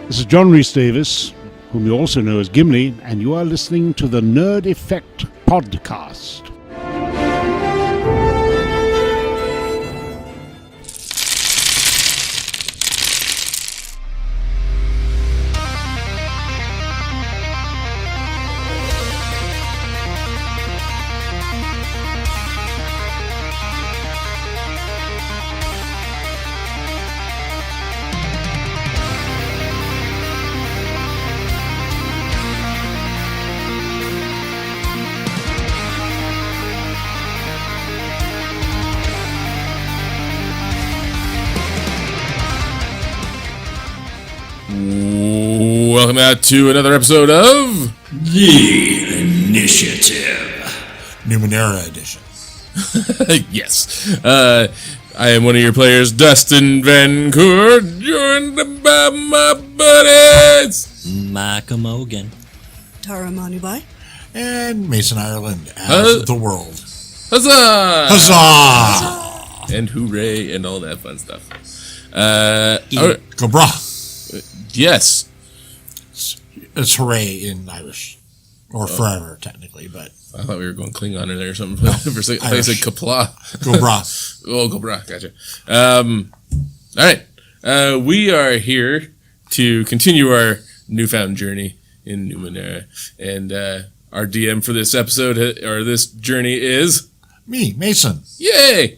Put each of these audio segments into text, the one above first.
This is John Rhys Davis, whom you also know as Gimli, and you are listening to the Nerd Effect Podcast. Welcome out to another episode of The Initiative. Numenera Edition. Yes. I am one of your players, Dustin Vancourt, joined by my buddies Micah Mogan, Tara Manubai, And Mason Ireland as the world. Huzzah! Huzzah! And hooray and all that fun stuff. Go bragh. Yes. It's hooray in Irish. Or forever, technically, but... I thought we were going Klingon in there or something. For a second, I said kapla. Go bragh. Oh, go bragh. Gotcha. All right. We are here to continue our newfound journey in Numenera. And our DM for this episode, or this journey, is... Me, Mason. Yay!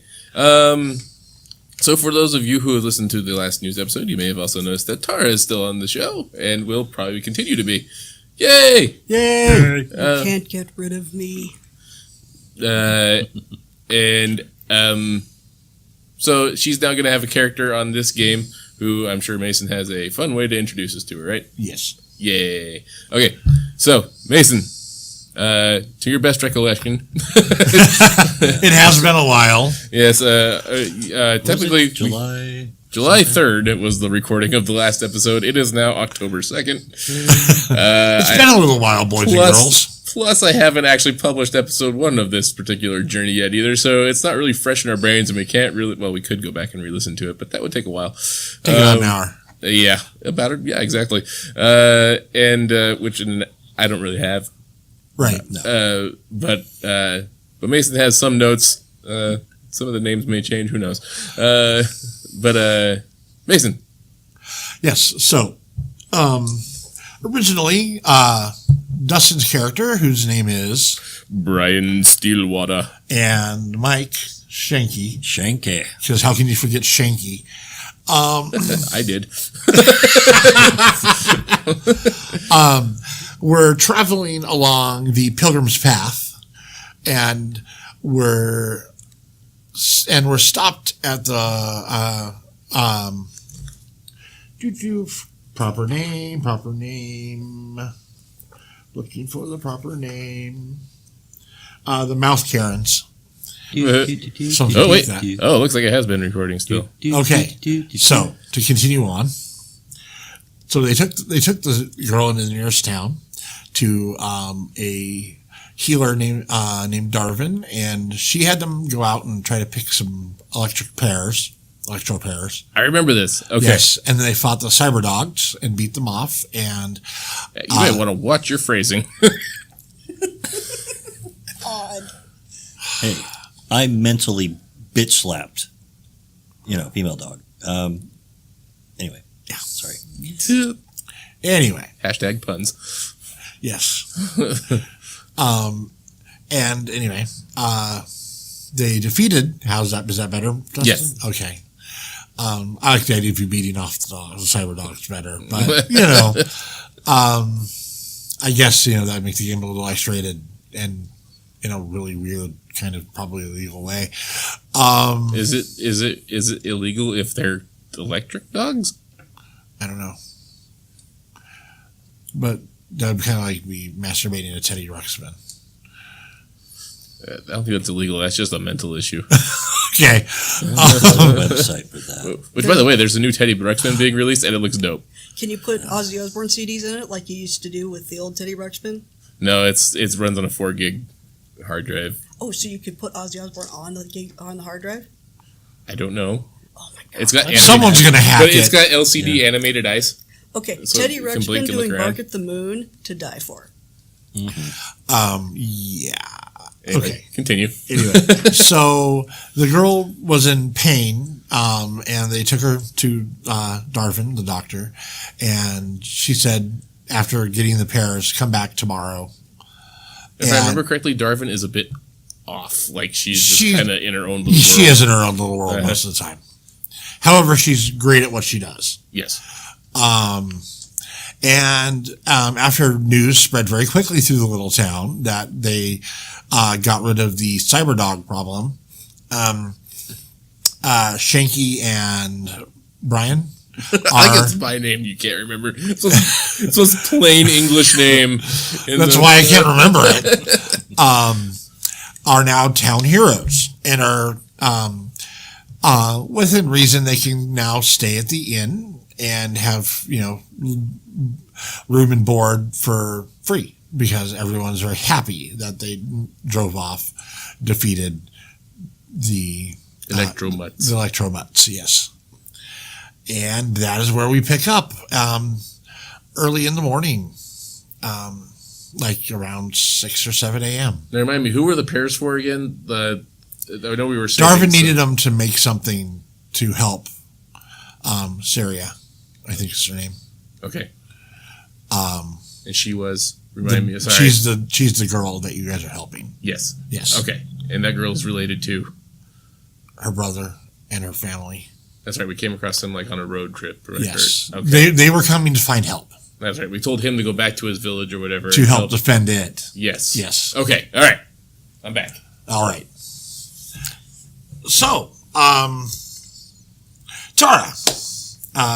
So for those of you who have listened to the last news episode, you may have also noticed that Tara is still on the show and will probably continue to be. Yay! Yay! You can't get rid of me. So she's now going to have a character on this game who I'm sure Mason has a fun way to introduce us to her, right? Yes. Yay. Okay, so Mason, to your best recollection. It has been a while. Yes, technically July 3rd, it was the recording of the last episode. It is now October 2nd. It's been a little while, boys and girls. Plus, I haven't actually published episode 1 of this particular journey yet either, so it's not really fresh in our brains, and we can't really... Well, we could go back and re-listen to it, but that would take a while. Take about an hour. Yeah, about it. Yeah, exactly. Which I don't really have. Right. No. But Mason has some notes. Some of the names may change. Who knows? But Mason. Yes. So, originally, Dustin's character, whose name is Brian Steelwater, and Mike Shanky. Shanky. Because how can you forget Shanky? I did. We're traveling along the Pilgrim's Path, and we're stopped at the proper name. Looking for the proper name. The Mouth Karens. Something Oh, wait. like that. Oh, it looks like it has been recording still. Okay. So to continue on, so they took the girl into the nearest town to a healer named Darwin, and she had them go out and try to pick some electro pairs. I remember this. Okay. Yes, and then they fought the cyber dogs and beat them off. And You might want to watch your phrasing. Odd. Hey, I mentally bitch slapped, female dog. Anyway, yeah, sorry. Anyway, Hashtag puns. yes. And anyway, they defeated. Is that better, Dustin? Yes. Okay. I like the idea of you beating off the cyber dogs better, but I guess that makes the game a little isolated and in a really weird kind of probably illegal way. Is it illegal if they're electric dogs? I don't know, but that would kind of like me masturbating to Teddy Ruxpin. I don't think that's illegal. That's just a mental issue. Okay. There's a website for that. Which, by the way, there's a new Teddy Ruxpin being released, and it looks dope. Can you put Ozzy Osbourne CDs in it like you used to do with the old Teddy Ruxpin? No, it runs on a 4 gig hard drive. Oh, so you could put Ozzy Osbourne on the hard drive? I don't know. Oh my god! It's got Someone's gonna hack but it. it's got LCD animated ice. Okay, So Teddy you can blink Ruxpin and look doing around. Bark at the Moon to die for. Yeah. Anyway, Okay. continue. Anyway, so the girl was in pain, and they took her to Darvin, the doctor, and she said after getting the pears, come back tomorrow. If I And remember correctly, Darvin is a bit off. Like she's She- just kind of in her own little she world. is in her own little world most of the time. However, she's great at what she does. Yes. And after news spread very quickly through the little town that they got rid of the cyber dog problem, Shanky and Brian I think are. it's my name you can't remember. It's a plain English name. That's why I can't remember it. Are now town heroes and are within reason. They can now stay at the inn and have room and board for free because everyone's very happy that they drove off, defeated the Electromutts. the Electromutts, yes. And that is where we pick up early in the morning, like around 6 or 7 a.m. Now remind me, who were the pairs for again? I know we were saying Darvin needed them to make something to help Syria, I think is her name. Okay. And she was, remind me, sorry. She's the girl that you guys are helping. Yes. Yes. Okay. And that girl's related to? Her brother and her family. That's right. We came across them like on a road trip. Right? Yes. Okay. They were coming to find help. That's right. We told him to go back to his village or whatever. To and help defend it. Yes. Yes. Okay. All right. I'm back. All right. So, Tara,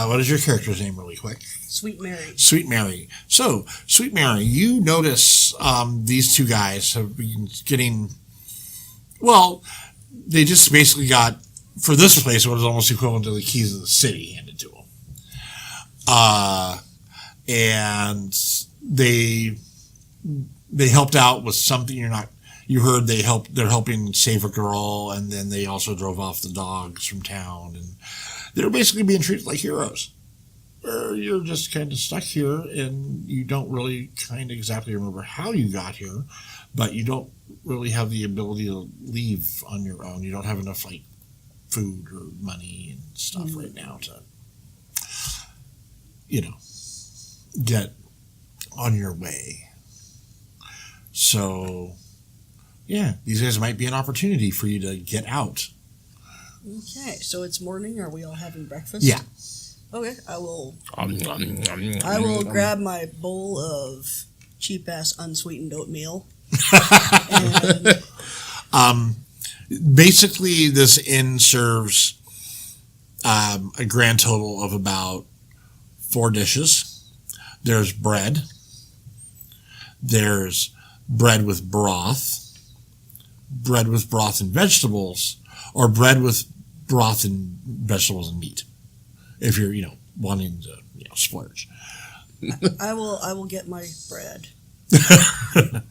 what is your character's name really quick? Sweet Mary. Sweet Mary. So, Sweet Mary, you notice these two guys have been getting, well, they just basically got, for this place, it was almost equivalent to the keys of the city handed to them. And they helped out with something you heard they're helping save a girl, and then they also drove off the dogs from town, and they're basically being treated like heroes. Or you're just kind of stuck here, and you don't really kind of exactly remember how you got here, but you don't really have the ability to leave on your own. You don't have enough like food or money and stuff right now to, get on your way. So, yeah, these guys might be an opportunity for you to get out. Okay, so it's morning. Are we all having breakfast? Yeah. Okay, I will grab my bowl of cheap ass unsweetened oatmeal. And Basically, this inn serves a grand total of about 4 dishes. There's bread. There's bread with broth and vegetables, or bread with broth and vegetables and meat. If you're, wanting to, splurge. I will get my bread.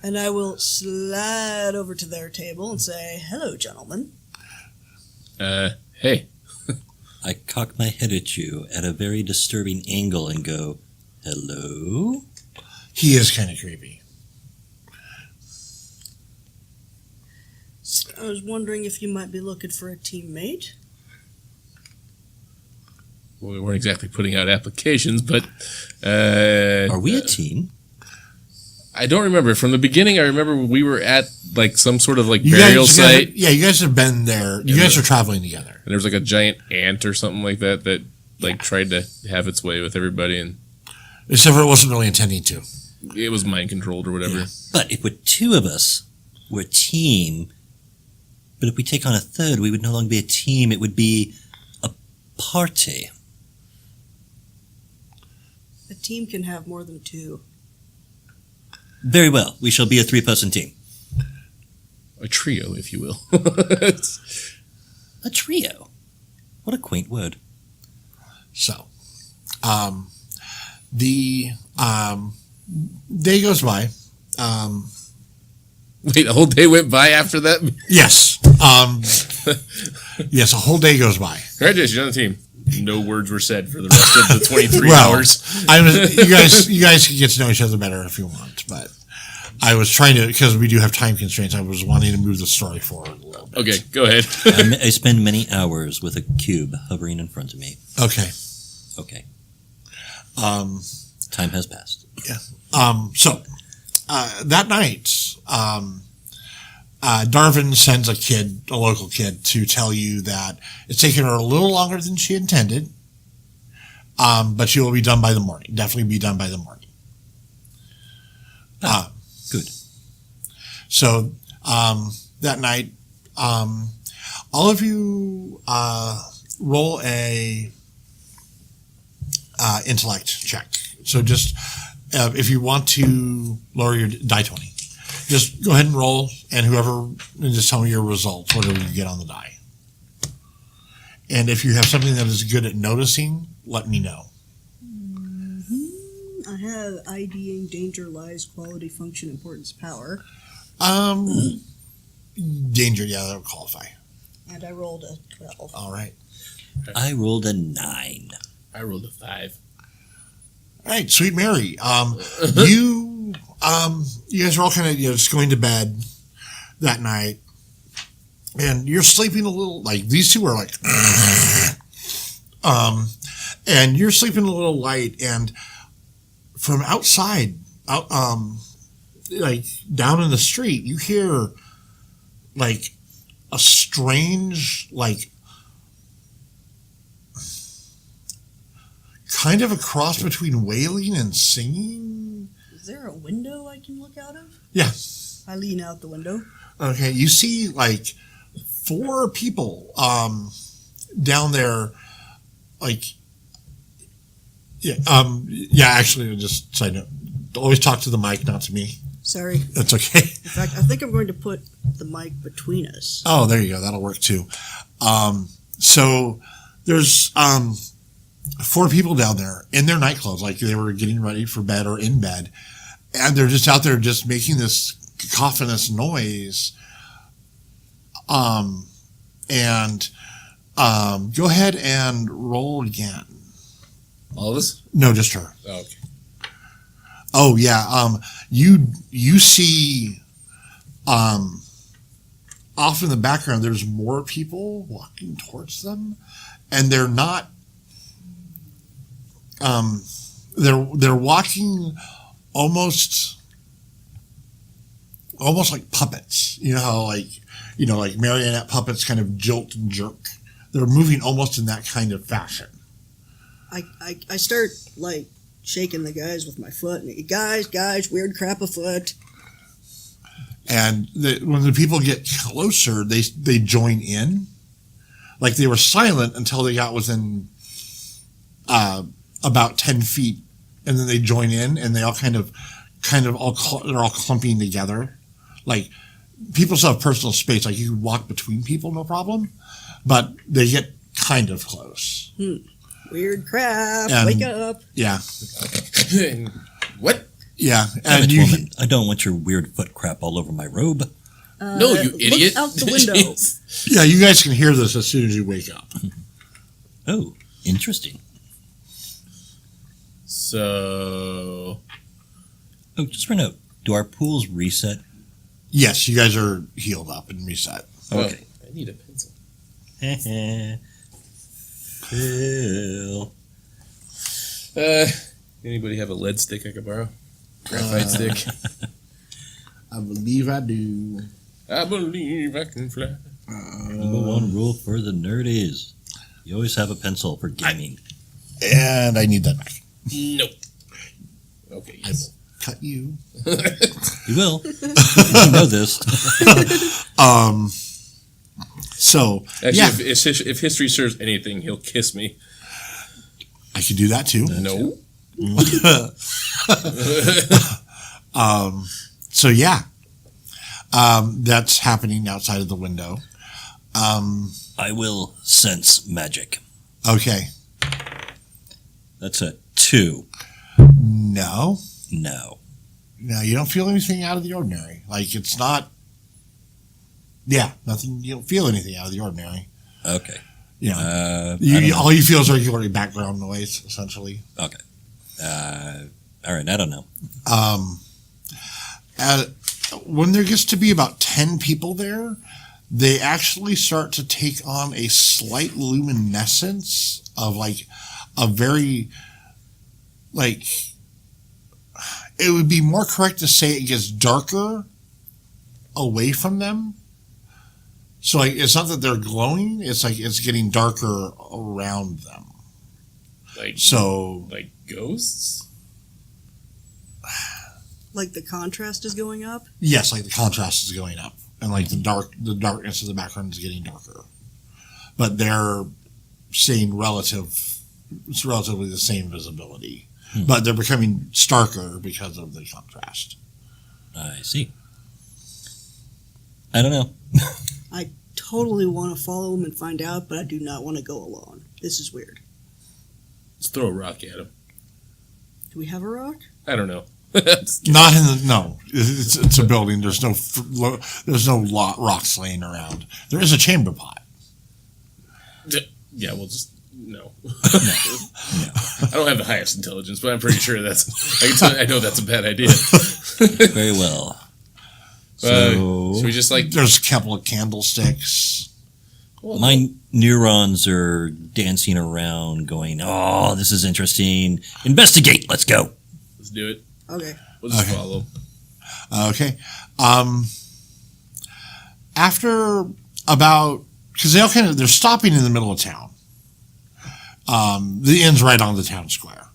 And I will slide over to their table and say, "Hello, gentlemen." Hey. I cock my head at you at a very disturbing angle and go, "Hello?" He is kind of creepy. I was wondering if you might be looking for a teammate. Well, we weren't exactly putting out applications, but... Are we a team? I don't remember. From the beginning, I remember we were at like some sort of like You burial guys- site. Yeah, you guys have been there. You guys are traveling together. And there was like a giant ant or something like that like tried to have its way with everybody, and Except for it wasn't really intending to. it was mind controlled or whatever. Yeah. But if we're 2 of us, we're a team. But if we take on a third, we would no longer be a team. It would be a party. A team can have more than 2. Very well. We shall be a 3-person team. A trio, if you will. A trio. What a quaint word. So, the day goes by. Wait, a whole day went by after that? Yes. Yes, a whole day goes by. Congratulations, you're on the team. no words were said for the rest of the 23 Well, hours. You guys can get to know each other better if you want, but I was trying to, because we do have time constraints, I was wanting to move the story forward a little bit. Okay, go ahead. I spend many hours with a cube hovering in front of me. Okay. Okay. Time has passed. So that night, Darvin sends a local kid, to tell you that it's taken her a little longer than she intended, but she will be done by the morning. Definitely be done by the morning. Good. So that night, all of you roll a intellect check. So just if you want to lower your die 20, just go ahead and roll, and just tell me your results, whatever you get on the die. And if you have something that is good at noticing, let me know. I have IDing danger, lies, quality, function, importance, power. Danger, yeah, that would qualify. And I rolled a 12. All right. I rolled a 9. I rolled a 5. All right, Sweet Mary. You guys are all kind of just going to bed that night, and you're sleeping a little. Like these two are like, and you're sleeping a little light, and from outside, like down in the street, you hear like a strange, like kind of a cross between wailing and singing. Is there a window I can look out of? Yeah. I lean out the window. Okay, you see like 4 people down there, like actually, just side note, always talk to the mic, not to me. Sorry. That's okay. In fact, I think I'm going to put the mic between us. Oh, there you go. That'll work too. So there's 4 people down there in their nightclothes, like they were getting ready for bed or in bed, and they're just out there just making this cacophonous noise. Go ahead and roll again. All of us? No, just her. Oh, okay. Oh yeah. You see off in the background there's more people walking towards them, and they're not they're walking almost like puppets. You know how like marionette puppets kind of jolt and jerk. They're moving almost in that kind of fashion. I start like shaking the guys with my foot. And, guys, weird crap afoot. And when the people get closer, they join in. Like they were silent until they got within about 10 feet, and then they join in, and they all they're all clumping together. Like people still have personal space. Like you can walk between people, no problem, but they get kind of close. Weird crap. And- Wake up. Yeah, What? yeah. Damn And it, you, woman. I don't want your weird foot crap all over my robe. No, you idiot. Look out the window. yeah, you guys can hear this as soon as you wake up. Oh, interesting. So, Oh, just for a note, do our pools reset? Yes, you guys are healed up and reset. Okay. I need a pencil. Phil. Anybody have a lead stick I could borrow? Graphite stick. I believe I do. I believe I can fly. Number 1 rule for the nerd is you always have a pencil for gaming. And I need that back. Nope. Okay. I Yes. will cut you. You will. You know this. So Actually, yeah, if history serves anything, he'll kiss me. I could do that too. No. So yeah, that's happening outside of the window. I will sense magic. Okay. That's a 2. No, No. you don't feel anything out of the ordinary. Like it's not. Yeah, nothing. You don't feel anything out of the ordinary. Okay. Yeah. I don't know. All you feel is regular background noise, essentially. Okay. All right, I don't know. When there gets to be about 10 people there, they actually start to take on a slight luminescence of like a very, like, it would be more correct to say it gets darker away from them. So like, it's not that they're glowing, it's like it's getting darker around them. Like ghosts? Like the contrast is going up? Yes, like the contrast is going up. And like the darkness of the background is getting darker. But they're seeing it's relatively the same visibility. But they're becoming starker because of the contrast. I see. I don't know. I totally want to follow him and find out, but I do not want to go alone. This is weird. Let's throw a rock at him. Do we have a rock? I don't know. Not in the no. It's a building. There's no rocks laying around. There is a chamber pot. Yeah, we'll just no. I don't have the highest intelligence, but I'm pretty sure I know that's a bad idea. Very well. So should we just like? There's a couple of candlesticks. My neurons are dancing around, going, "Oh, this is interesting. Investigate. Let's go." Let's do it. Okay. We'll just follow. Okay. After about, because they're stopping in the middle of town. The inn's right on the town square.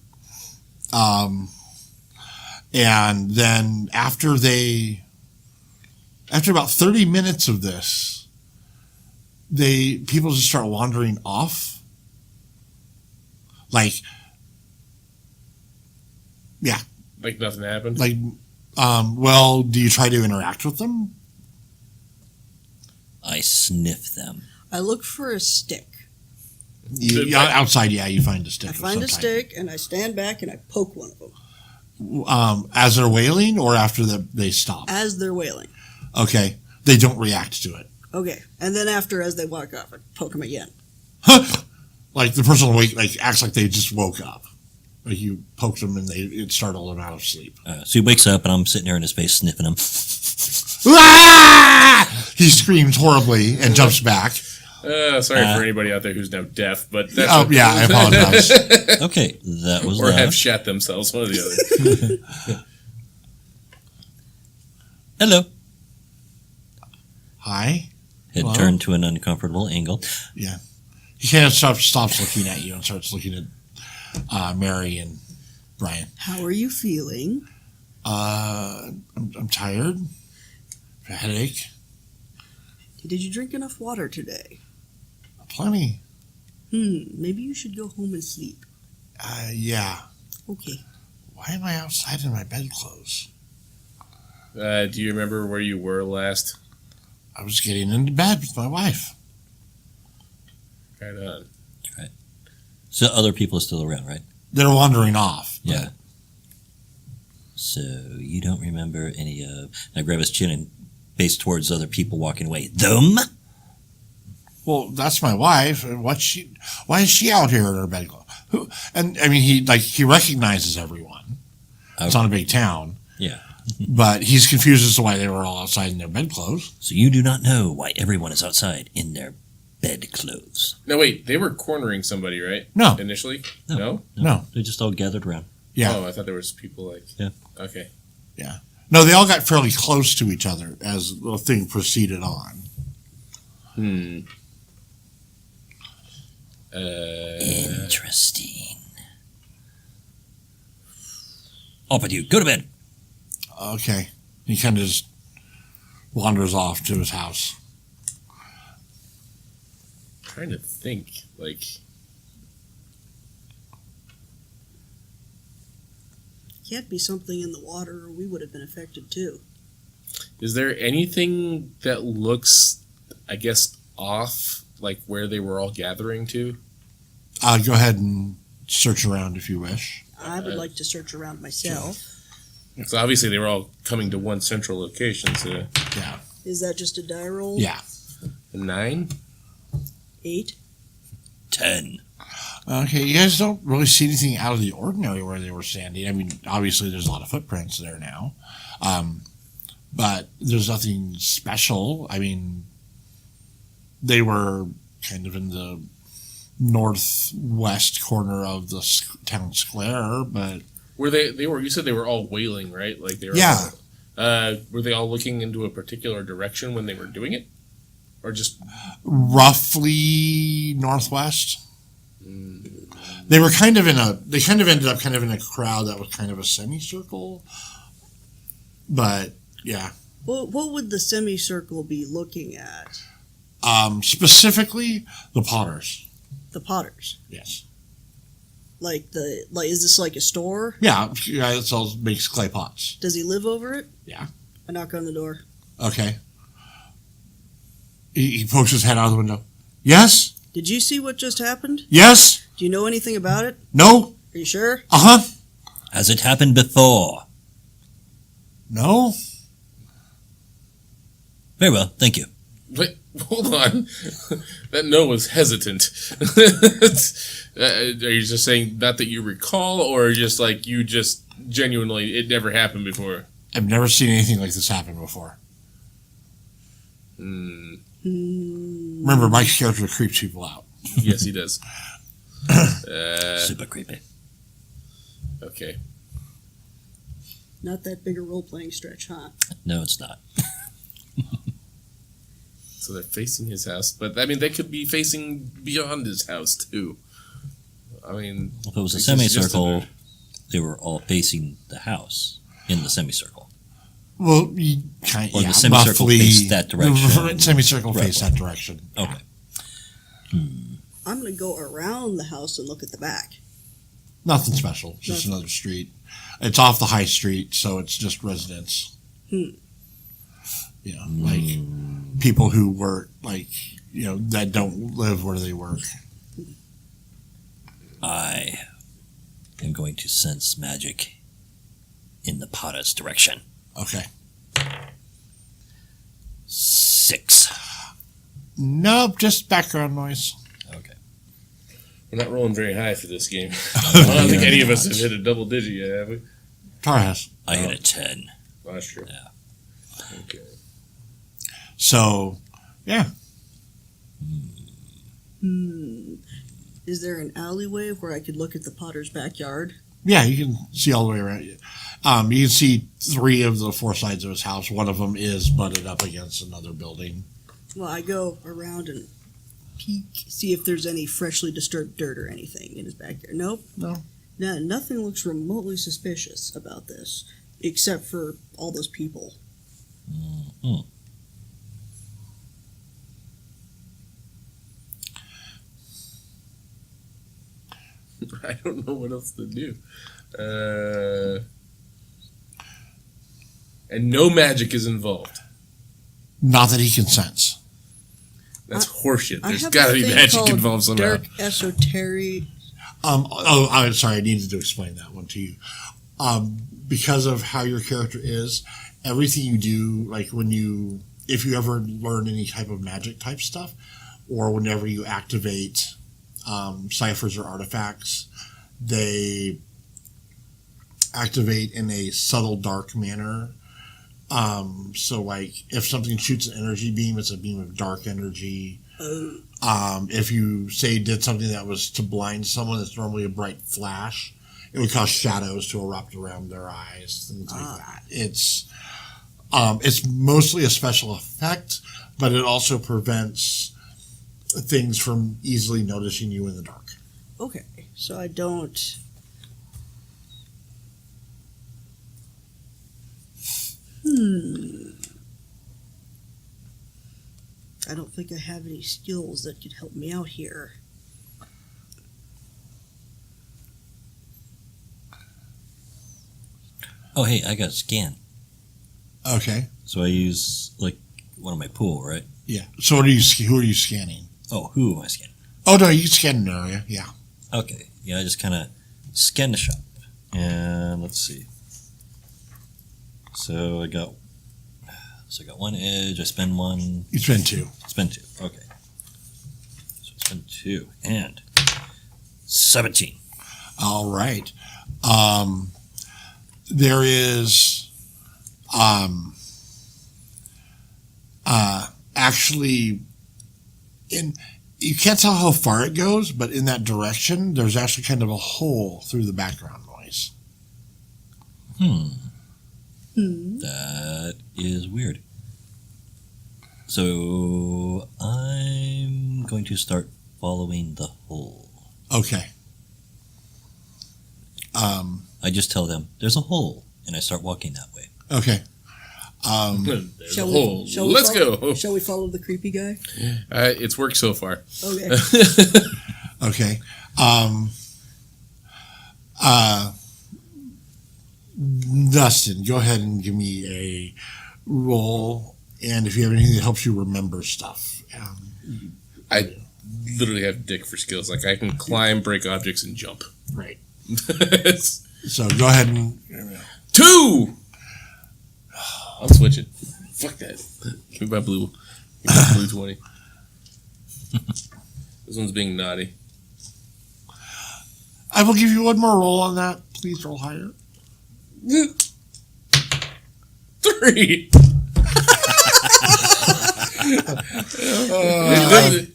And then after about 30 minutes of this, people just start wandering off. Like, yeah. Like nothing happened? Like, well, do you try to interact with them? I sniff them. I look for a stick. Outside, you find a stick. I find a stick and I stand back and I poke one of them. As they're wailing or after they stop? As they're wailing. Okay. They don't react to it. Okay. And then as they walk off, I poke them again. Like the person awake, like acts like they just woke up. Like you poked them and it startled them out of sleep. So he wakes up and I'm sitting there in his face sniffing him. He screams horribly and jumps back. Sorry for anybody out there who's now deaf, but that's I apologize. Okay, that was or loud. have shat themselves, one or the other. Hello. Hi. Head Hello? turned to an uncomfortable angle. Yeah. He kind of stops looking at you and starts looking at Mary and Brian. How are you feeling? I'm tired. A headache. Did you drink enough water today? Plenty. Maybe you should go home and sleep. Yeah. Okay. Why am I outside in my bedclothes? Do you remember where you were last? I was getting into bed with my wife. Right on. Right. So other people are still around, right? They're wandering off. Yeah. So you don't remember any of... I grab his chin and face towards other people walking away. Them? Well, that's my wife. And why is she out here in her bedclothes? And I mean, he recognizes everyone. It's not a big town. Yeah. But he's confused as to why they were all outside in their bedclothes. So you do not know why everyone is outside in their bedclothes. No, wait. They were cornering somebody, right? No. Initially? No? They just all gathered around. Yeah. Oh, I thought there was people like... Yeah. Okay. Yeah. No, they all got fairly close to each other as the thing proceeded on. Interesting. Off with you. Go to bed. Okay. He kind of just wanders off to his house. Trying to think, like... Can't be something in the water or we would have been affected too. Is there anything that looks, I guess, off, like where they were all gathering to? Go ahead and search around if you wish. I would like to search around myself. So obviously they were all coming to one central location, so... Yeah. Is that just a die roll? Yeah. A 9? 8? 10. Okay, you guys don't really see anything out of the ordinary where they were standing. I mean, obviously there's a lot of footprints there now. But there's nothing special. I mean, they were kind of in the northwest corner of the town square, but Were they were? You said they were all wailing, right? Like they were. Yeah. All, were they all looking into a particular direction when they were doing it, or just? roughly northwest. They were kind of they kind of ended up kind of in a crowd that was kind of a semicircle. But yeah. Well, what would the semicircle be looking at? Specifically the Potters. The Potters. Yes. Like is this like a store? Yeah, guy that sells makes clay pots. Does he live over it? Yeah. I knock on the door. Okay. He pokes his head out of the window. Yes? Did you see what just happened? Yes? Do you know anything about it? No? Are you sure? Uh-huh. Has it happened before? No? Very well, thank you. Wait, hold on. That no was hesitant. Are you just saying not that you recall, or just like you just genuinely it never happened before? I've never seen anything like this happen before. Remember, Mike's character creeps people out. Yes, he does. Super creepy. Okay. Not that big a role-playing stretch, huh? No, it's not. So they're facing his house, but I mean they could be facing beyond his house too. I mean, If it was a it's just semicircle, they were all facing the house in the semicircle. Well, you kind Or yeah, the semicircle roughly, faced that direction. The semicircle faced Roughly. that direction. Okay. I'm going to go around the house and look at the back. Nothing special. Just Nothing. another street. It's off the high street, so it's just residents. You know, like people who work, like, you know, that don't live where they work. I am going to sense magic in the Potter's direction. Okay. 6. Nope, just background noise. Okay. We're not rolling very high for this game. I don't think any of us have hit a double digit yet, have we? Tara has. I hit a 10. Last year. Yeah. Okay. So, yeah. Is there an alleyway where I could look at the Potter's backyard? Yeah, you can see all the way around. You can see 3 of the 4 sides of his house. One of them is butted up against another building. Well, I go around and peek, see if there's any freshly disturbed dirt or anything in his backyard. Nope. No. No, nothing looks remotely suspicious about this, except for all those people. I don't know what else to do. And no magic is involved. Not that he can sense. That's horseshit. I There's have got to a be thing magic called involved somehow. Dark esoteric. I'm sorry. I needed to explain that one to you. Because of how your character is, everything you do, like if you ever learn any type of magic type stuff, or whenever you activate ciphers or artifacts, they activate in a subtle, dark manner. So, like, if something shoots an energy beam, it's a beam of dark energy. If you say did something that was to blind someone, that's normally a bright flash. It would cause shadows to erupt around their eyes, things like that. It's mostly a special effect, but it also prevents things from easily noticing you in the dark. Okay, so I don't. I don't think I have any skills that could help me out here. Oh, hey, I got a scan. Okay. So I use, like, one of my pool, right? Yeah. So who are you scanning? Oh, who am I scanning? Oh, no, you can scan an area. Yeah. Okay. Yeah, I just kind of scan the shop. And let's see. So I got 1 edge. I spend 1. You spend 2. Spend 2. Okay. So And 2 and 17. All right. There is actually you can't tell how far it goes, but in that direction, there's actually kind of a hole through the background noise. That is weird. So I'm going to start following the hole. Okay. I just tell them there's a hole, and I start walking that way. Okay. There's a hole. Let's go. Shall we follow the creepy guy? It's worked so far. Okay. Okay. Dustin, go ahead and give me a roll, and if you have anything that helps you remember stuff. I literally have dick for skills. Like I can climb, break objects, and jump. Right. So go ahead and 2. I'm switching. Fuck that. Give me my blue. Give me my blue 20. This one's being naughty. I will give you one more roll on that. Please roll higher. 3.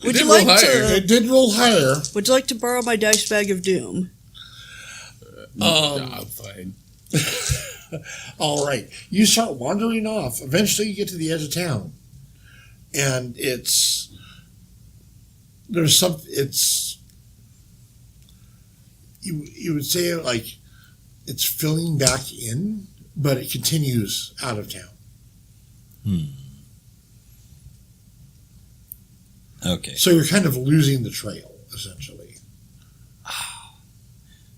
Would you like to? It did roll higher. Would you like to borrow my dice bag of doom? I'm fine. All right. You start wandering off. Eventually, you get to the edge of town, and it's you would say like it's filling back in, but it continues out of town. Okay. So you're kind of losing the trail, essentially.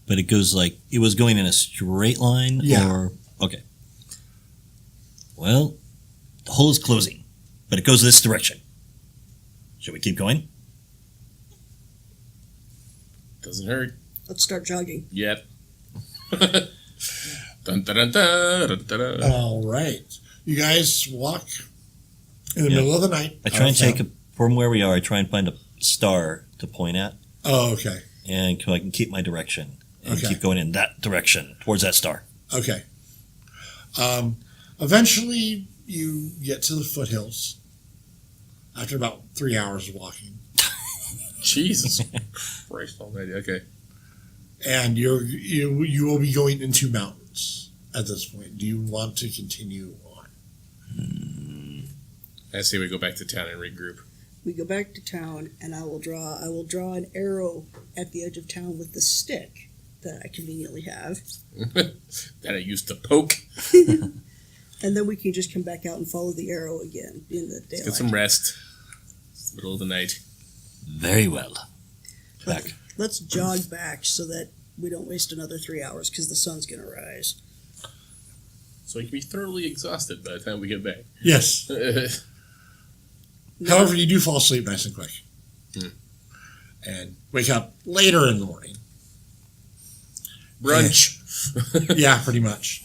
But it goes like, it was going in a straight line? Yeah. Or, okay. Well, the hole is closing, but it goes this direction. Should we keep going? Doesn't hurt. Let's start jogging. Yep. Dun, dun, dun, dun, dun, dun, dun. All right. You guys walk in the Yeah. middle of the night. I try and out of take, from where we are, I try and find a star to point at, Oh, okay. and I can keep my direction. And Okay. keep going in that direction, towards that star. Okay. Eventually, you get to the foothills after about 3 hours of walking, Jesus Christ almighty. Okay. and you will be going into mountains at this point. Do you want to continue on? I say we go back to town and regroup. We go back to town, and I will draw an arrow at the edge of town with the stick that I conveniently have, That I used to poke. and then we can just come back out and follow the arrow again in the daylight. Get some rest. It's the middle of the night. Very well. Back. Let's jog back so that we don't waste another 3 hours because the sun's going to rise. So I can be thoroughly exhausted by the time we get back. Yes. However, you do fall asleep nice and quick, and wake up later in the morning. Brunch. Yeah, pretty much.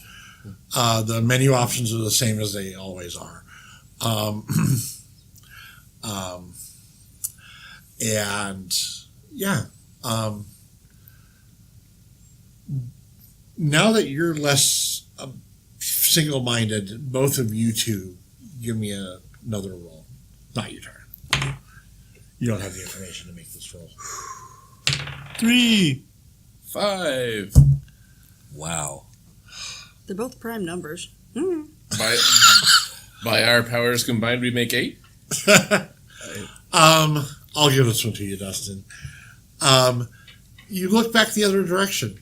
The menu options are the same as they always are. And yeah, now that you're less single-minded, both of you two give me another roll. Not your turn. You don't have the information to make this roll. 3. 5. Wow. They're both prime numbers. By our powers combined, we make 8. I'll give this one to you, Dustin. You look back the other direction.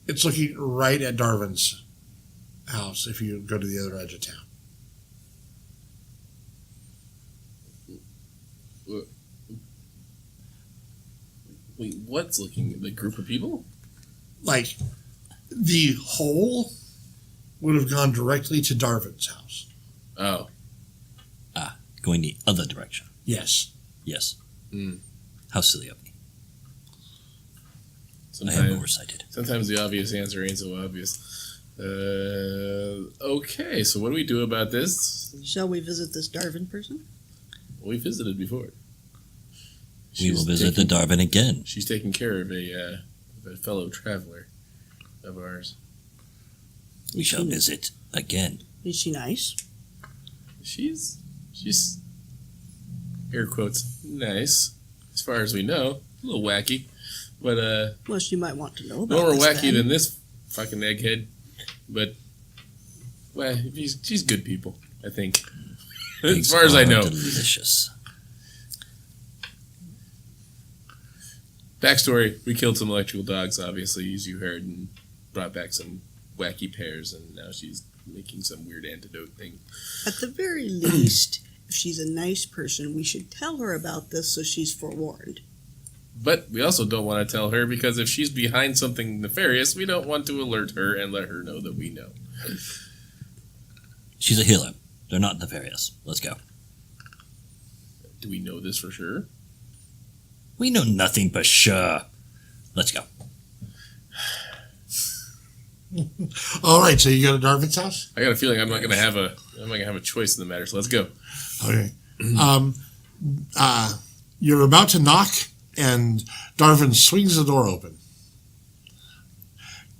It's looking right at Darwin's house if you go to the other edge of town. Wait, what's looking at the group of people? Like, the hole would have gone directly to Darwin's house. Oh. Going the other direction. Yes. Yes. Mm. How silly of me. I am Sometimes, oversighted. sometimes the obvious answer ain't so obvious. Okay, so what do we do about this? Shall we visit this Darwin person? We visited before. We will visit the Darwin again. She's taking care of a fellow traveler of ours. We shall visit again. Is she nice? She's air quotes nice, as far as we know. A little wacky, but Well, she might want to know about no more this wacky then. than this fucking egghead. But well, she's good people, I think. As Eggs far as I are know. delicious. Backstory: we killed some electrical dogs, obviously, as you heard, and brought back some wacky pears, and now she's making some weird antidote thing. At the very least, if she's a nice person, we should tell her about this so she's forewarned. But we also don't want to tell her, because if she's behind something nefarious, we don't want to alert her and let her know that we know. She's a healer. They're not nefarious. Let's go. Do we know this for sure? We know nothing for sure. Let's go. All right, so you go to Darvin's house? I got a feeling I'm not gonna have a choice in the matter. So let's go. Okay. You're about to knock, and Darvin swings the door open.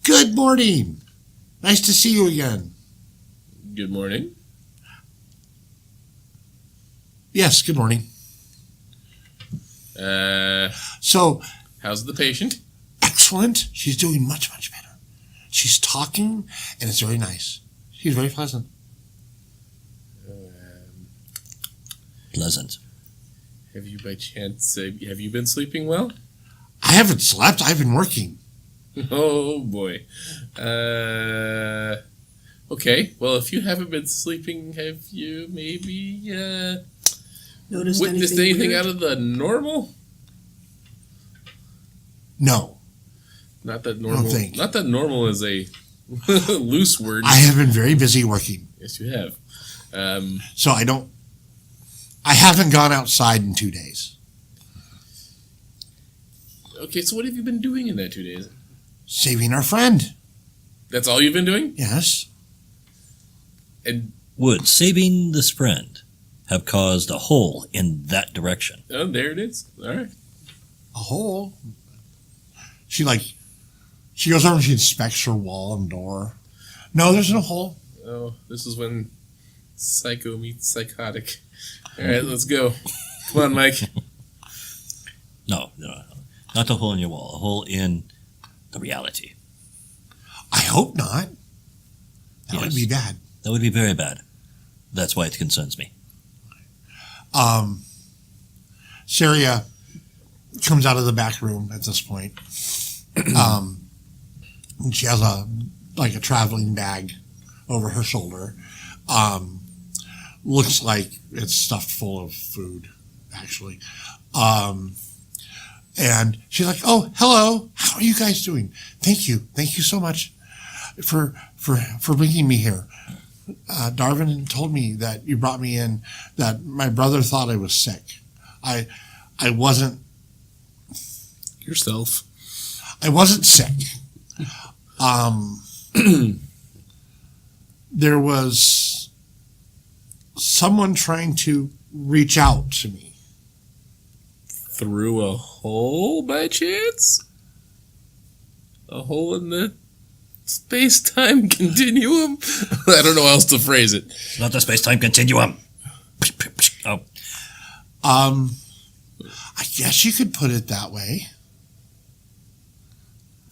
Good morning. Nice to see you again. Good morning. Yes, good morning. So, How's the patient? excellent. She's doing much, much better. She's talking, and it's very nice. She's very pleasant. Pleasant. Have you by chance have you been sleeping well? I haven't slept. I've been working. Oh boy. Okay. Well, if you haven't been sleeping, have you maybe Noticed witnessed anything anything weird? out of the normal? No, Not that normal. think. Not that normal is a loose word. I have been very busy working. Yes, you have. So I haven't gone outside in 2 days. Okay, so what have you been doing in that 2 days? Saving our friend. That's all you've been doing? Yes. And Would saving this friend have caused a hole in that direction? oh, there it is. All right. A hole. She goes over and she inspects her wall and door. No, there's no hole. Oh, this is when psycho meets psychotic. All right, let's go. Come on, Mike. No. Not a hole in your wall. A hole in the reality. I hope not. That Yes. would be bad. That would be very bad. That's why it concerns me. Saria comes out of the back room at this point. And she has a traveling bag over her shoulder. Looks like it's stuffed full of food, actually. And she's like, "Oh, hello. How are you guys doing? Thank you so much for bringing me here. Darwin told me that you brought me in, that my brother thought I was sick. I wasn't Yourself. sick. There was someone trying to reach out to me. Through a hole by chance? A hole in the space-time continuum? I don't know how else to phrase it. Not the space-time continuum. Oh, I guess you could put it that way.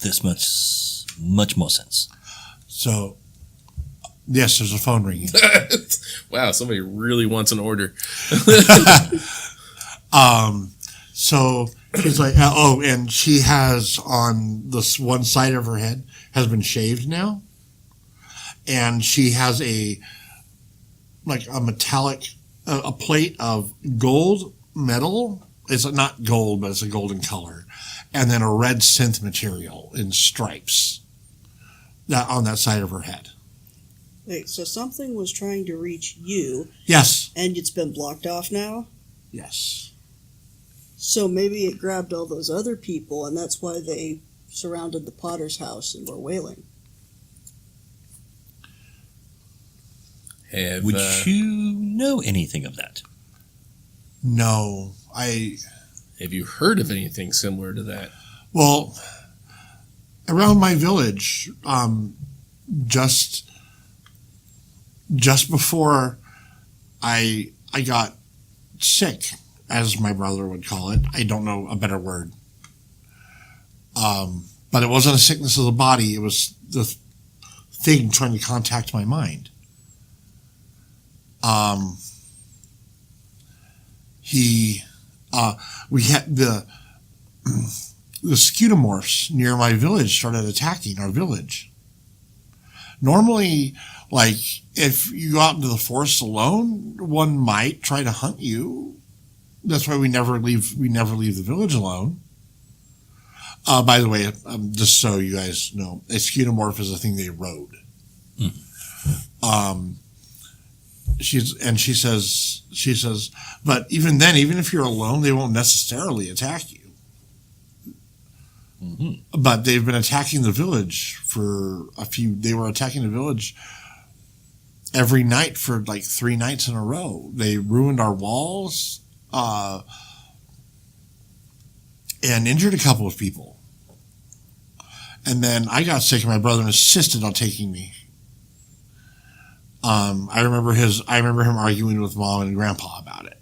this much more sense. So, Yes, there's a phone ringing. Wow, somebody really wants an order. So she's like, and she has on this one side of her head has been shaved now, and she has a metallic, a plate of gold metal. It's not gold, but it's a golden color, and then a red synth material in stripes that on that side of her head. Wait, so something was trying to reach you, Yes. and it's been blocked off now? Yes. So maybe it grabbed all those other people, and that's why they surrounded the Potter's house and were wailing. would you know anything of that? No, I Have you heard of anything similar to that? Well, around my village, just before I got sick, as my brother would call it. I don't know a better word. But it wasn't a sickness of the body. It was the thing trying to contact my mind. We had the scutomorphs near my village started attacking our village. Normally, like, if you go out into the forest alone, one might try to hunt you. That's why we never leave the village alone. By the way, just so you guys know, a scutomorph is a thing they rode. She says, but even then, even if you're alone, they won't necessarily attack you. Mm-hmm. But they've been attacking the village they were attacking the village every night for like 3 nights in a row. They ruined our walls, and injured a couple of people. And then I got sick and my brother insisted on taking me. I remember him arguing with Mom and Grandpa about it.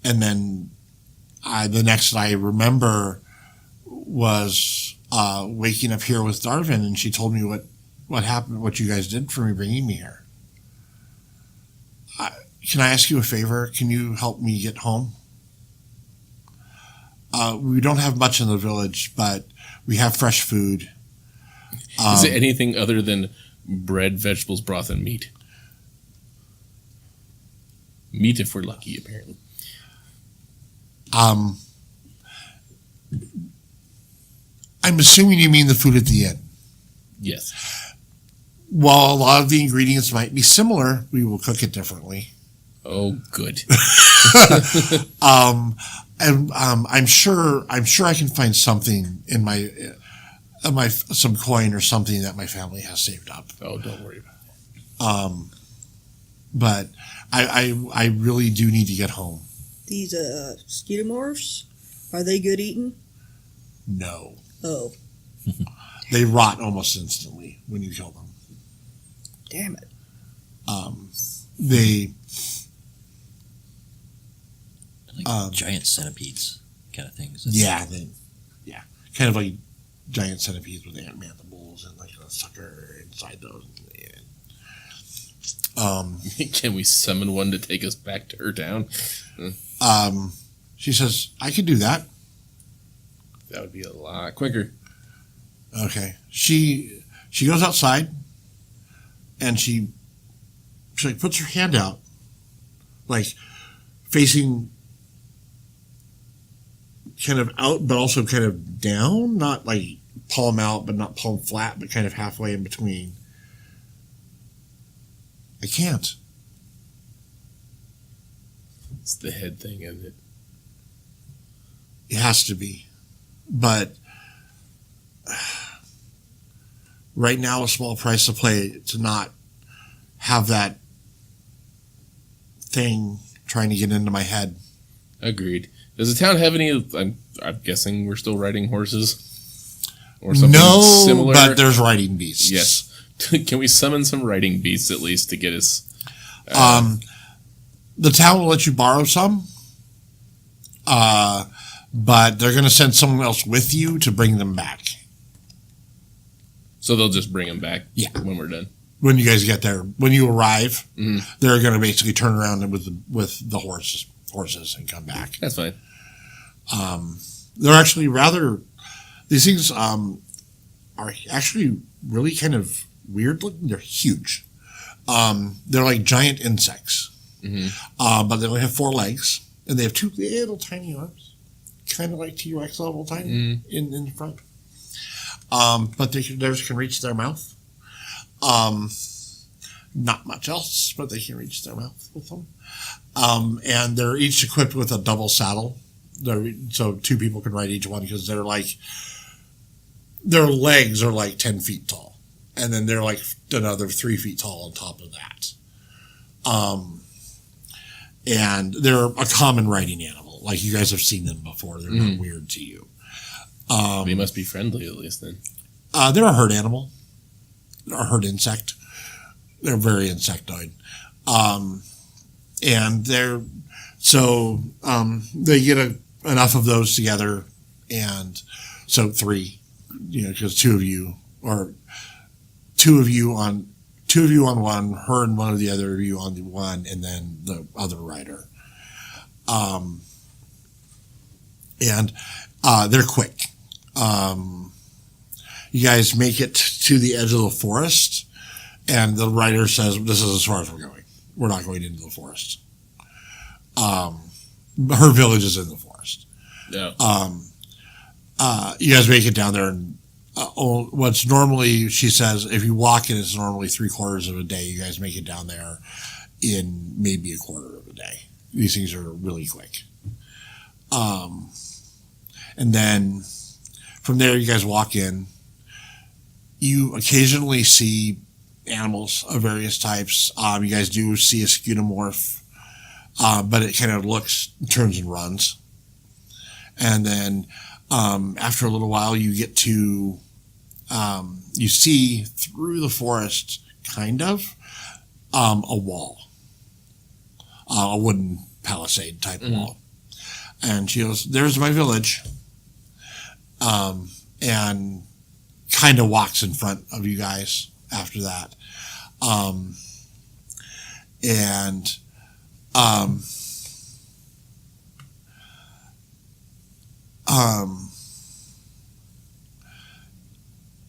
And then the next I remember was waking up here with Darvin, and she told me what happened, what you guys did for me bringing me here. Can I ask you a favor? Can you help me get home? We don't have much in the village, but we have fresh food. Is it anything other than bread, vegetables, broth, and meat? Meat if we're lucky, apparently. I'm assuming you mean the food at the inn. Yes. While a lot of the ingredients might be similar, we will cook it differently. Oh, good. I'm sure I can find something in my some coin or something that my family has saved up. Oh, don't worry about it. But I really do need to get home. These scutomorphs, are they good eating? No. Oh. They rot almost instantly when you kill them. Damn it. They like giant centipedes kind of things. Yeah, kind of like giant centipedes with ant mandibles and like a sucker inside those. Can we summon one to take us back to her town? She says, I could do that. That would be a lot quicker. Okay. She goes outside and she like puts her hand out, like facing kind of out, but also kind of down, not like palm out, but not palm flat, but kind of halfway in between. I can't. It's the head thing, isn't it? It has to be. But right now, a small price to pay to not have that thing trying to get into my head. Agreed. Does the town have any? I'm guessing we're still riding horses or something similar. But there's riding beasts. Yes. Can we summon some riding beasts at least to get us? The town will let you borrow some, but they're going to send someone else with you to bring them back. So they'll just bring them back. Yeah. When we're done. When you guys get there, when you arrive, they're going to basically turn around with the horses and come back. That's fine. They're actually these things are actually really kind of weird looking. They're huge. They're like giant insects, but they only have 4 legs, and they have 2 little tiny arms, kind of like T-Rex level tiny in front. But theirs can reach their mouth. Not much else, but they can reach their mouth with them. And they're each equipped with a double saddle. So 2 people can ride each one because their legs are like 10 feet tall. And then they're like another 3 feet tall on top of that. and they're a common riding animal. Like, you guys have seen them before. They're not weird to you. They must be friendly at least then. They're a herd animal. They're a herd insect. They're very insectoid. And they get enough of those together, and so 3, because two of you on one, her and one of the other of you on the one, and then the other rider. And they're quick. You guys make it to the edge of the forest, and the rider says, "This is as far as we're going. We're not going into the forest." Her village is in the forest. Yeah. You guys make it down there, and what's normally, she says, if you walk it, it's normally 3/4 of a day. You guys make it down there in maybe 1/4 of a day. These things are really quick. And then from there, you guys walk in. You occasionally see animals of various types. You guys do see a scutomorph, but it kind of turns and runs. And then after a little while, you get to, you see through the forest, kind of, a wall, a wooden palisade type wall. And she goes, "There's my village," and kind of walks in front of you guys after that.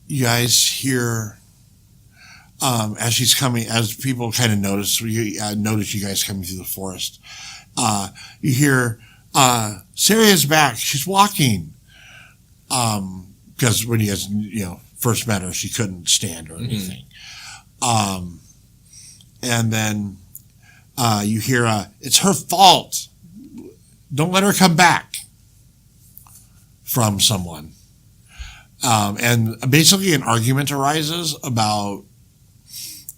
You guys hear, as she's coming, as people kind of notice you guys coming through the forest, you hear, "Saria's back. She's walking." Because when you guys, first met her, she couldn't stand or anything. And then you hear, "It's her fault. Don't let her come back," from someone. And basically an argument arises about,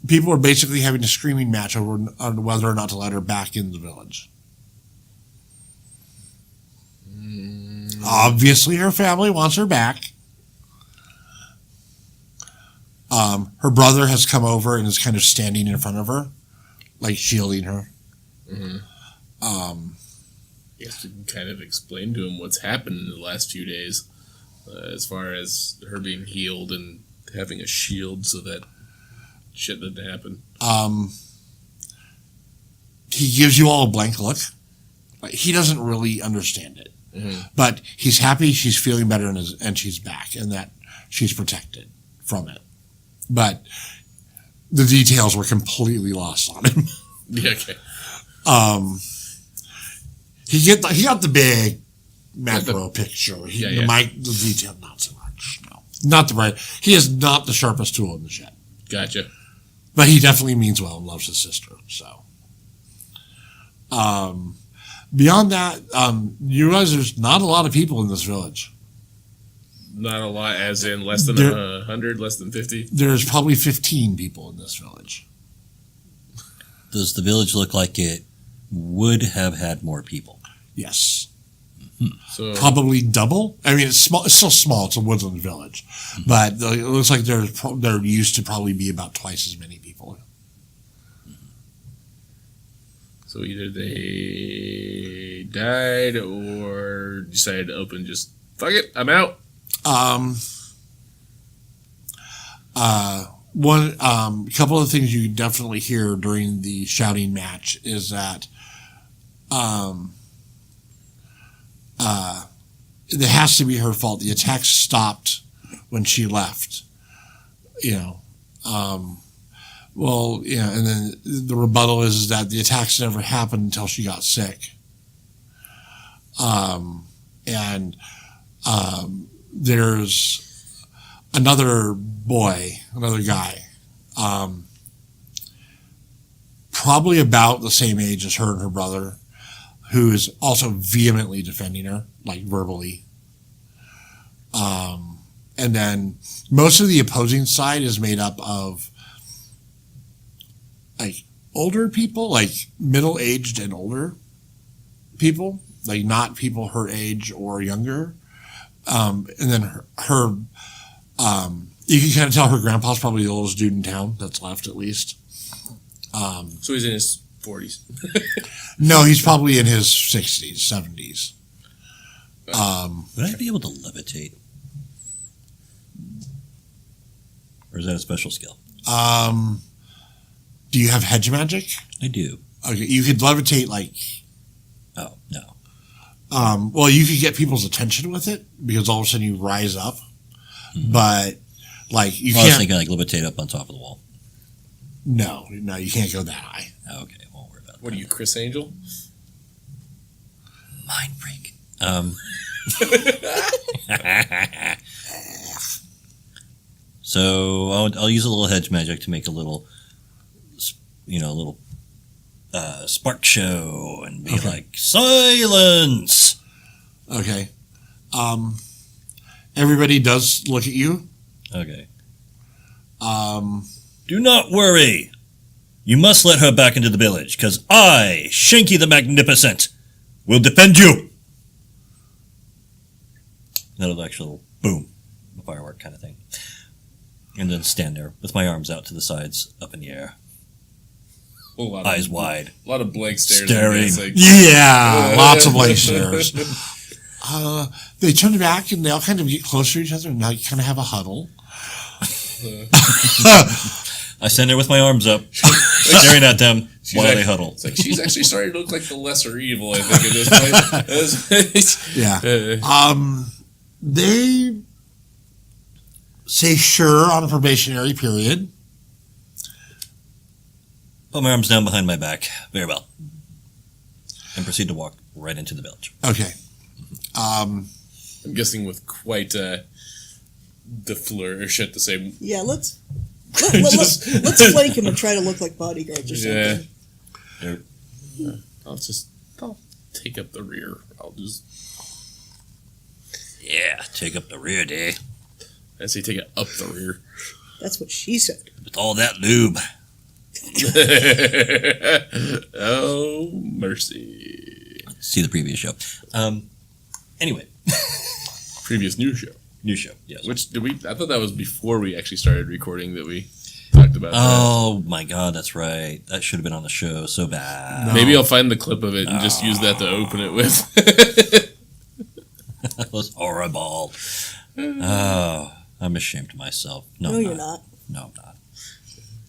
people are basically having a screaming match over whether or not to let her back in the village. Obviously, her family wants her back. Her brother has come over and is kind of standing in front of her, like shielding her. You have to kind of explain to him what's happened in the last few days, as far as her being healed and having a shield so that shit didn't happen. He gives you all a blank look. He doesn't really understand it. But he's happy she's feeling better and she's back, and that she's protected from it. But the details were completely lost on him. Yeah, okay. He got the big macro picture. The detail, not so much. No, not the right. He is not the sharpest tool in the shed. Gotcha. But he definitely means well and loves his sister. So, beyond that, you realize there's not a lot of people in this village. Not a lot, as in less than 100, less than 50? There's probably 15 people in this village. Does the village look like it would have had more people? Yes. So probably double. I mean, it's small. It's still small. It's a woodland village. But it looks like there used to probably be about twice as many people. So either they died or decided to open just, fuck it, I'm out. One couple of things you definitely hear during the shouting match is that it has to be her fault. The attack stopped when she left. And then the rebuttal is that the attacks never happened until she got sick. There's another guy, probably about the same age as her and her brother, who is also vehemently defending her, like verbally. And then most of the opposing side is made up of like older people, like middle-aged and older people, like not people her age or younger. And then her you can kind of tell her grandpa's probably the oldest dude in town that's left, at least. So he's in his 40s. No, he's probably in his 60s, 70s. Would I be able to levitate? Or is that a special skill? Do you have hedge magic? I do. Okay, you could levitate like. Oh, no. Well, you could get people's attention with it because all of a sudden you rise up, but like you I was can't. thinking like levitate up on top of the wall. No, you can't go that high. Okay, won't worry about What are you, Chris Angel? that. Mind freak. So I'll use a little hedge magic to make a little, spark show and be like, silence. Okay. Everybody does look at you. Okay. Um, Do not worry. You must let her back into the village, because I, Shanky the Magnificent, will defend you. Another actual boom, a firework kind of thing. And then stand there with my arms out to the sides, up in the air, eyes wide. A lot of blank stares. Staring. It's like, yeah, lots of blank stares. They turn back and they all kind of get closer to each other and now you kind of have a huddle. I stand there with my arms up, staring at them while they huddle. It's like she's actually starting to look like the lesser evil, I think, at this point. Yeah. They say sure on a probationary period. Put my arms down behind my back. Very well. And proceed to walk right into the village. Okay. I'm guessing with quite the flourish at the same. Yeah, let's flank him and try to look like bodyguards or something. Yeah. I'll take up the rear. Yeah, take up the rear, day. I say take it up the rear. That's what she said. With all that lube. Oh, mercy. See the previous show. Anyway. Previous new show. New show, yes. Which did we? I thought that was before we actually started recording that we talked about. Oh my God, that's right. That should have been on the show. So bad. No. Maybe I'll find the clip of it and just use that to open it with. That was horrible. Oh, I'm ashamed of myself. No, you're not. No, I'm not.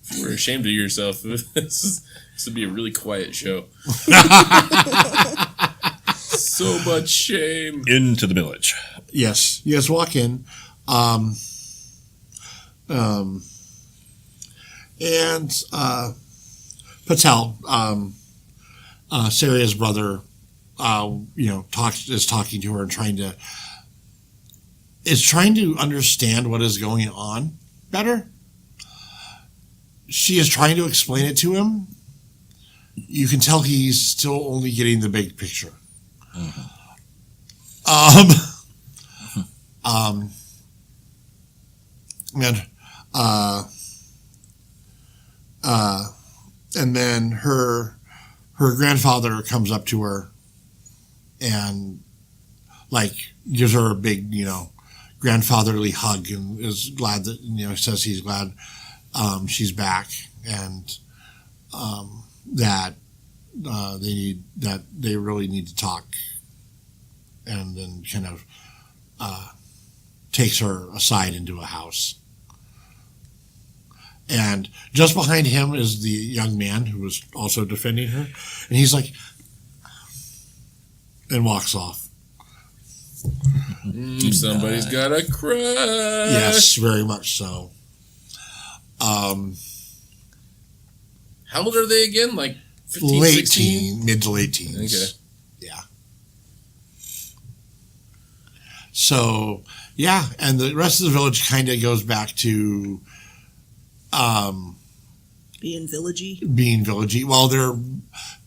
If you were ashamed of yourself, this would be a really quiet show. So much shame. Into the village. Yes. You guys walk in. And Patel, Saria's brother, is talking to her and trying to understand what is going on better. She is trying to explain it to him. You can tell he's still only getting the big picture. And then her grandfather comes up to her and like gives her a big, grandfatherly hug and is glad that, says he's glad she's back and that they really need to talk, and then kind of takes her aside into a house. And just behind him is the young man who was also defending her, and he's like, and walks off. Somebody's got a crush. Yes, very much so. How old are they again? Like 15, late 16? teen, mid to late teens. Okay. Yeah. So, yeah, and the rest of the village kind of goes back to Being villagey. Well, they're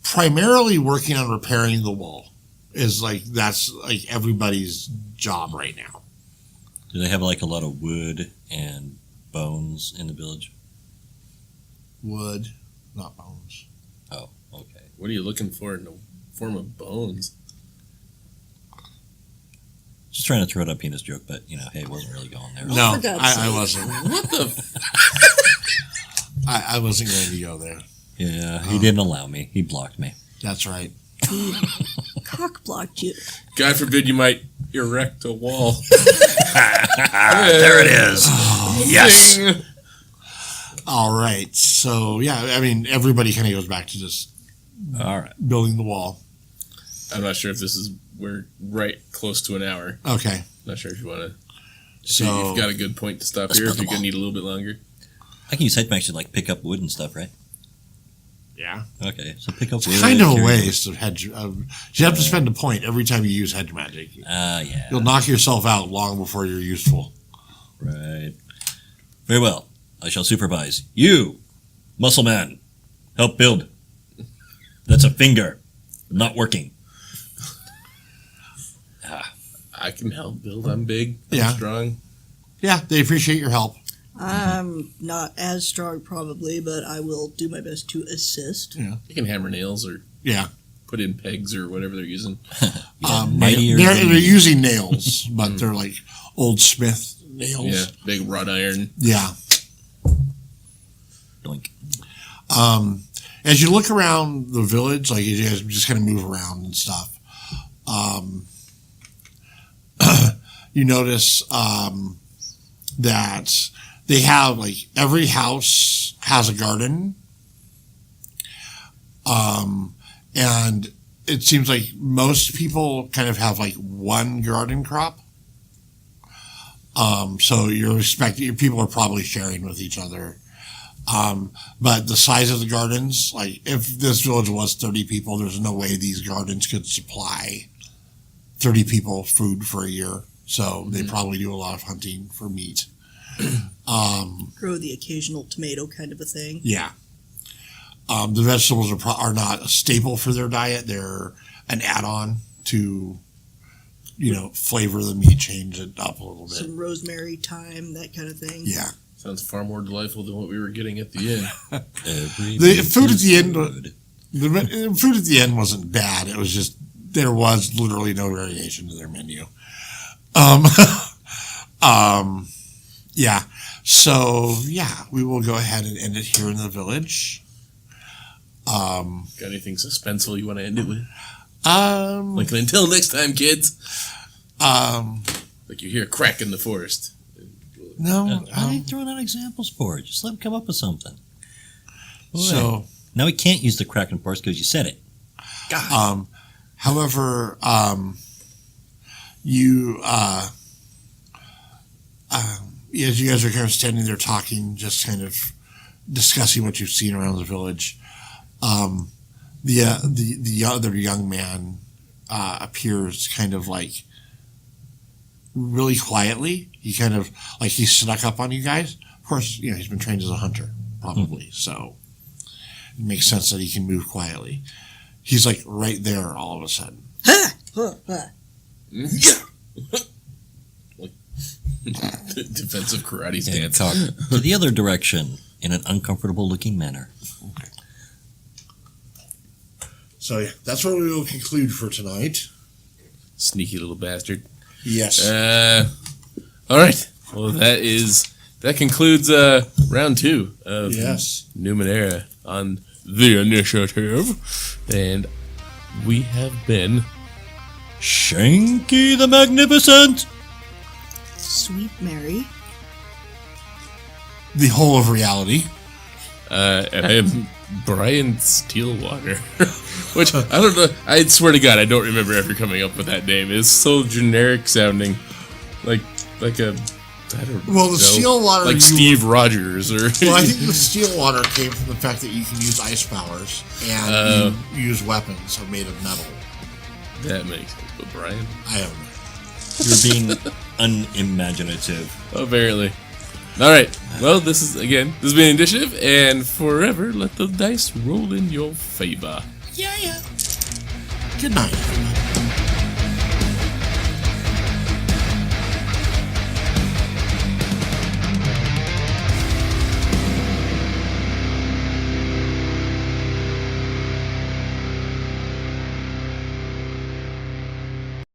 primarily working on repairing the wall. That's everybody's job right now. Do they have like a lot of wood and bones in the village? Wood, not bones. Oh, okay. What are you looking for in the form of bones? Just trying to throw out a penis joke, but, hey, it wasn't really going there. No, for God's I sake. wasn't. What the? I wasn't going to go there. Yeah, he didn't allow me. He blocked me. That's right. Cock blocked you. God forbid you might erect a wall. There it is. Yes. Ding. All right. So, yeah, I mean, everybody kind of goes back to just All right. building the wall. I'm not sure if we're right close to an hour. Okay. Not sure if you want to. So, So you've got a good point to stop Let's here. build If you're the gonna wall. need a little bit longer. I can use headmags to, pick up wood and stuff, right? yeah. Okay, so pick up wood. Kind of a carry- waste of hedge. You have to spend a point every time you use hedge magic. Yeah. You'll knock yourself out long before you're useful. Right. Very well. I shall supervise. You, muscle man, help build. That's a finger. Not working. I can help build. I'm big. I'm Yeah. strong. Yeah, they appreciate your help. I'm not as strong, probably, but I will do my best to assist. You can hammer nails or Yeah. put in pegs or whatever they're using. Mightier They're than- using nails, but they're like old Smith nails. Yeah, big wrought iron. Yeah. Doink. As you look around the village, like you guys just kind of move around and stuff, you notice that they have every house has a garden, and it seems like most people kind of have one garden crop. So you're expecting people are probably sharing with each other. But the size of the gardens, if this village was 30 people, there's no way these gardens could supply 30 people food for a year. So they probably do a lot of hunting for meat. Grow the occasional tomato kind of a thing. Yeah. The vegetables are not a staple for their diet. They're an add-on to, flavor the meat, change it up a little bit. Some rosemary, thyme, that kind of thing. Yeah. Sounds far more delightful than what we were getting at the end. The food at the end, the food at the end wasn't bad. It was just there was literally no variation to their menu. Yeah. So yeah, we will go ahead and end it here in the village. Got anything suspenseful you want to end it with? Um, Like until next time, kids. Like you hear a crack in the forest. no. Why are you throwing out examples for it? Just let him come up with something. So, Now he can't use the Kraken force because you said it. God. however, you, as you guys are kind of standing there talking, just kind of discussing what you've seen around the village, the other young man appears kind of really quietly. He kind of he snuck up on you guys. Of course, he's been trained as a hunter, probably, so it makes sense that he can move quietly. He's right there all of a sudden. Defensive karate And stance. talk to the other direction in an uncomfortable looking manner. So yeah, that's what we will conclude for tonight. Sneaky little bastard. Yes. All right. Well, that concludes round 2 of Yes. Numenera on the initiative, and we have been Shanky the Magnificent! Sweet Mary. The whole of reality. and I am Brian Steelwater, which I don't know. I swear to God, I don't remember ever coming up with that name. It's so generic sounding, like a. I don't Well, the know, Steelwater like you- Steve Rogers, or Well, I think the steel water came from the fact that you can use ice powers and you use weapons are made of metal. that makes sense. But Brian, I don't know. You're being unimaginative. apparently. All right. Well, this has been Initiative, and forever let the dice roll in your favor. Good night, everybody.